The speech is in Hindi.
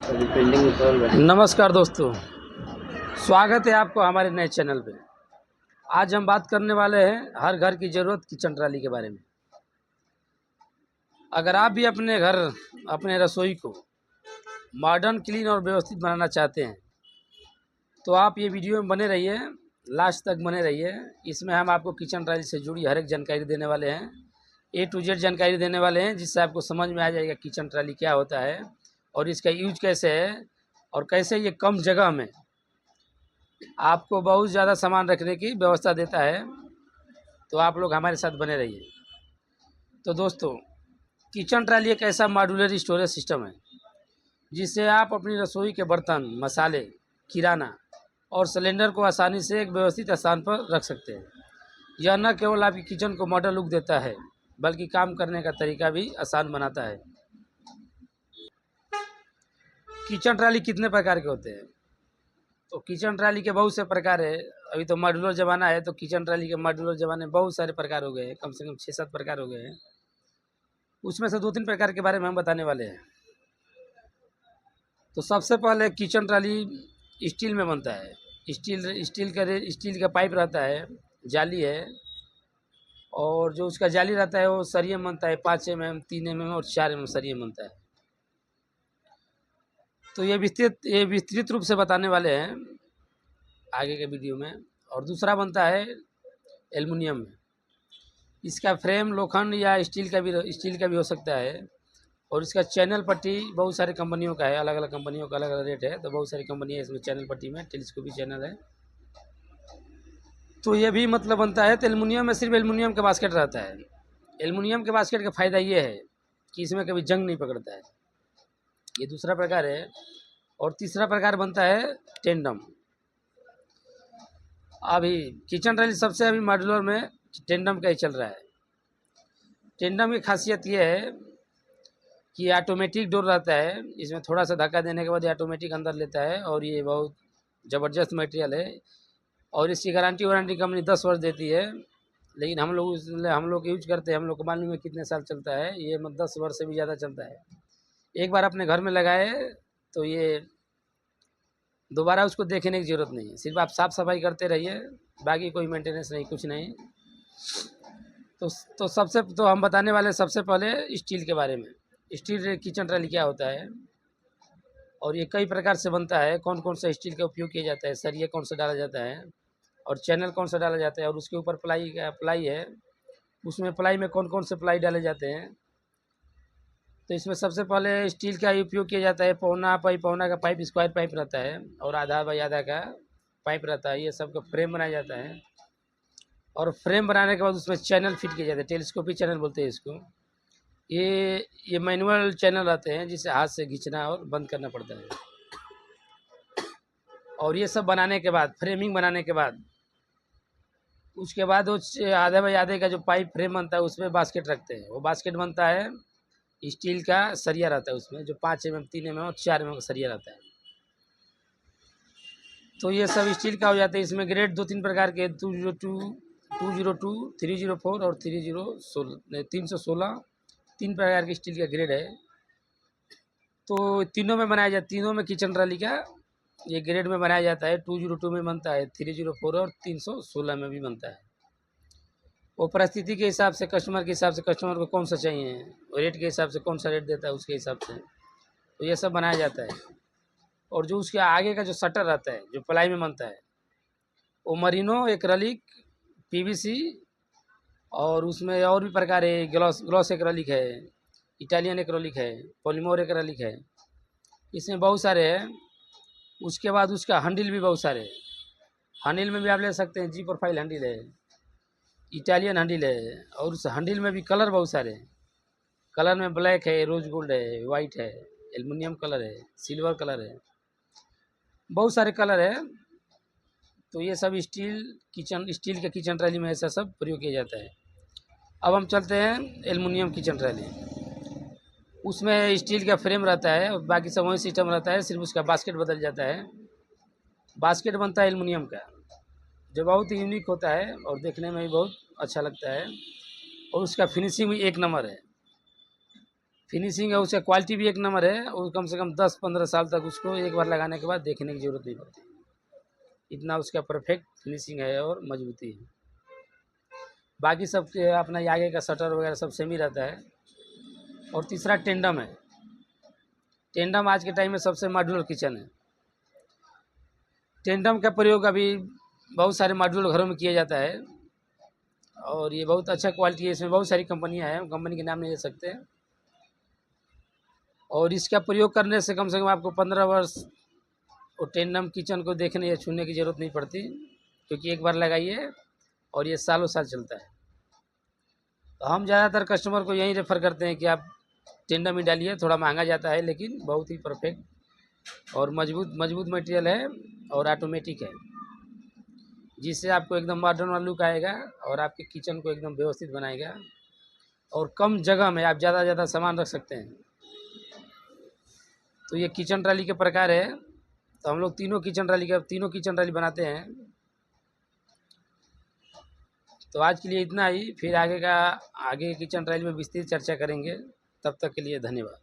नमस्कार दोस्तों, स्वागत है आपको हमारे नए चैनल पे। आज हम बात करने वाले हैं हर घर की ज़रूरत किचन ट्राली के बारे में। अगर आप भी अपने घर, अपने रसोई को मॉडर्न, क्लीन और व्यवस्थित बनाना चाहते हैं तो आप ये वीडियो में बने रहिए, लास्ट तक बने रहिए। इसमें हम आपको किचन ट्राली से जुड़ी हर एक जानकारी देने वाले हैं, A to Z जानकारी देने वाले हैं, जिससे आपको समझ में आ जाएगा किचन ट्राली क्या होता है और इसका यूज कैसे है और कैसे ये कम जगह में आपको बहुत ज़्यादा सामान रखने की व्यवस्था देता है। तो आप लोग हमारे साथ बने रहिए। तो दोस्तों, किचन ट्राली एक ऐसा मॉड्यूलर स्टोरेज सिस्टम है जिससे आप अपनी रसोई के बर्तन, मसाले, किराना और सिलेंडर को आसानी से एक व्यवस्थित स्थान पर रख सकते हैं। यह न केवल आपकी किचन को मॉडर्न लुक देता है बल्कि काम करने का तरीका भी आसान बनाता है। किचन ट्राली कितने प्रकार के होते हैं? तो किचन ट्राली के बहुत से प्रकार है। अभी तो मॉड्यूलर ज़माना है, तो किचन ट्राली के मॉड्यूलर ज़माने में बहुत सारे प्रकार हो गए हैं, कम से कम 6-7 प्रकार हो गए हैं। उसमें से 2-3 प्रकार के बारे में हम बताने वाले हैं। तो सबसे पहले किचन ट्राली स्टील में बनता है। स्टील का पाइप रहता है, जाली है, और जो उसका जाली रहता है वो सरिये में बनता है। 5 mm, 3 mm और 4 mm सरिये में बनता है। तो ये विस्तृत रूप से बताने वाले हैं आगे के वीडियो में। और दूसरा बनता है एल्युमिनियम में। इसका फ्रेम लोखंड या स्टील का भी हो सकता है। और इसका चैनल पट्टी बहुत सारी कंपनियों का है, अलग अलग कंपनियों का अलग अलग रेट है। तो बहुत सारी कंपनियाँ इसमें चैनल पट्टी में, टेलीस्कोपिक चैनल है। तो ये भी मतलब बनता है। तो एल्युमिनियम में सिर्फ एल्युमिनियम का बास्केट रहता है। एल्युमिनियम के बास्केट का फ़ायदा ये है कि इसमें कभी जंग नहीं पकड़ता है। ये दूसरा प्रकार है। और तीसरा प्रकार बनता है टेंडम। अभी किचन ट्राली सबसे अभी मॉड्यूलर में टेंडम का ही चल रहा है। टेंडम की खासियत ये है कि ऑटोमेटिक डोर रहता है। इसमें थोड़ा सा धक्का देने के बाद ये ऑटोमेटिक अंदर लेता है और ये बहुत ज़बरदस्त मटेरियल है। और इसकी वारंटी कंपनी 10 वर्ष देती है। लेकिन हम लोग यूज करते हैं, हम लोग को मालूम है कितने साल चलता है। ये 10 वर्ष से भी ज़्यादा चलता है। एक बार अपने घर में लगाए तो ये दोबारा उसको देखने की ज़रूरत नहीं है। सिर्फ आप साफ़ सफाई करते रहिए, बाकी कोई मेंटेनेंस नहीं, कुछ नहीं। तो हम बताने वाले सबसे पहले स्टील के बारे में। स्टील किचन ट्राली क्या होता है और ये कई प्रकार से बनता है। कौन कौन सा स्टील का उपयोग किया जाता है, सरिया कौन सा डाला जाता है और चैनल कौन सा डाला जाता है, और उसके ऊपर प्लाई है, उसमें प्लाई में कौन कौन से प्लाई डाले जाते हैं। तो इसमें सबसे पहले स्टील का उपयोग किया जाता है। पौना का पाइप, स्क्वायर पाइप रहता है, और आधा बाई आधा का पाइप रहता है। ये सब का फ्रेम बनाया जाता है। और फ्रेम बनाने के बाद उसमें चैनल फिट किए जाते हैं। टेलीस्कोपिक चैनल बोलते हैं इसको। ये मैनुअल चैनल रहते हैं जिसे हाथ से खींचना और बंद करना पड़ता है। और ये सब बनाने के बाद, फ्रेमिंग बनाने के बाद, उसके बाद वो आधे बाई आधे का जो पाइप फ्रेम बनता है उसमें बास्केट रखते हैं। वो बास्केट बनता है, स्टील का सरिया रहता है उसमें, जो 5 mm, 3 mm और 4 mm का सरिया रहता है। तो ये सब स्टील का हो जाता है। इसमें ग्रेड 2-3 प्रकार के, 202, 202, 304 और 316, 3 प्रकार के स्टील का ग्रेड है। तो तीनों में किचन ट्राली का ये ग्रेड में बनाया जाता है। 202 में बनता है, 304 और 316 में भी बनता है। वो परिस्थिति के हिसाब से, कस्टमर के हिसाब से, कस्टमर को कौन सा चाहिए, रेट के हिसाब से कौन सा रेट देता है उसके हिसाब से तो ये सब बनाया जाता है। और जो उसके आगे का जो शटर रहता है, जो प्लाई में बनता है, वो मरीनो, एक्रेलिक, पीवीसी, और उसमें और भी प्रकार है। ग्लॉस एक्रेलिक है, इटालियन एक्रेलिक है, पॉलीमर एक्रेलिक है। इसमें बहुत सारे हैं। उसके बाद उसका हैंडल भी बहुत सारे हैं। हैंडल में भी आप ले सकते हैं। जी प्रोफाइल हैंडल है, इटालियन हैंडल है, और उस हैंडल में भी कलर बहुत सारे हैं। कलर में ब्लैक है, रोज गोल्ड है, वाइट है, एल्युमिनियम कलर है, सिल्वर कलर है, बहुत सारे कलर है। तो ये सब स्टील के किचन ट्राली में ऐसा सब प्रयोग किया जाता है। अब हम चलते हैं एल्युमिनियम किचन ट्राली। उसमें स्टील का फ्रेम रहता है और बाकी सब वही सिस्टम रहता है, सिर्फ उसका बास्केट बदल जाता है। बास्केट बनता है एल्युमिनियम का, जो बहुत ही यूनिक होता है और देखने में भी बहुत अच्छा लगता है। और उसका फिनिशिंग भी एक नंबर है। फिनिशिंग है, उसका क्वालिटी भी एक नंबर है, और कम से कम 10-15 साल तक उसको एक बार लगाने के बाद देखने की ज़रूरत नहीं पड़ती, इतना उसका परफेक्ट फिनिशिंग है और मजबूती है। बाकी सब के अपना ये आगे का शटर वगैरह सब सेम ही रहता है। और तीसरा टेंडम है। टेंडम आज के टाइम में सबसे मॉड्यूलर किचन है। टेंडम का प्रयोग अभी बहुत सारे मॉड्यूलर घरों में किया जाता है, और ये बहुत अच्छा क्वालिटी है। इसमें बहुत सारी कंपनियां हैं, कंपनी के नाम नहीं ले सकते। और इसका प्रयोग करने से कम आपको 15 वर्ष वो टेंडम किचन को देखने या छूने की ज़रूरत नहीं पड़ती, क्योंकि एक बार लगाइए और ये सालों साल चलता है। तो हम ज़्यादातर कस्टमर को यही रेफ़र करते हैं कि आप टेंडम ही डालिए। थोड़ा महंगा जाता है, लेकिन बहुत ही परफेक्ट और मजबूत मजबूत मटेरियल है और ऑटोमेटिक है, जिससे आपको एकदम मॉडर्न वाला लुक आएगा और आपके किचन को एकदम व्यवस्थित बनाएगा, और कम जगह में आप ज़्यादा से ज़्यादा सामान रख सकते हैं। तो ये किचन ट्राली के प्रकार है। तो हम लोग तीनों किचन ट्राली बनाते हैं। तो आज के लिए इतना ही, फिर आगे किचन ट्रायल में विस्तृत चर्चा करेंगे। तब तक के लिए धन्यवाद।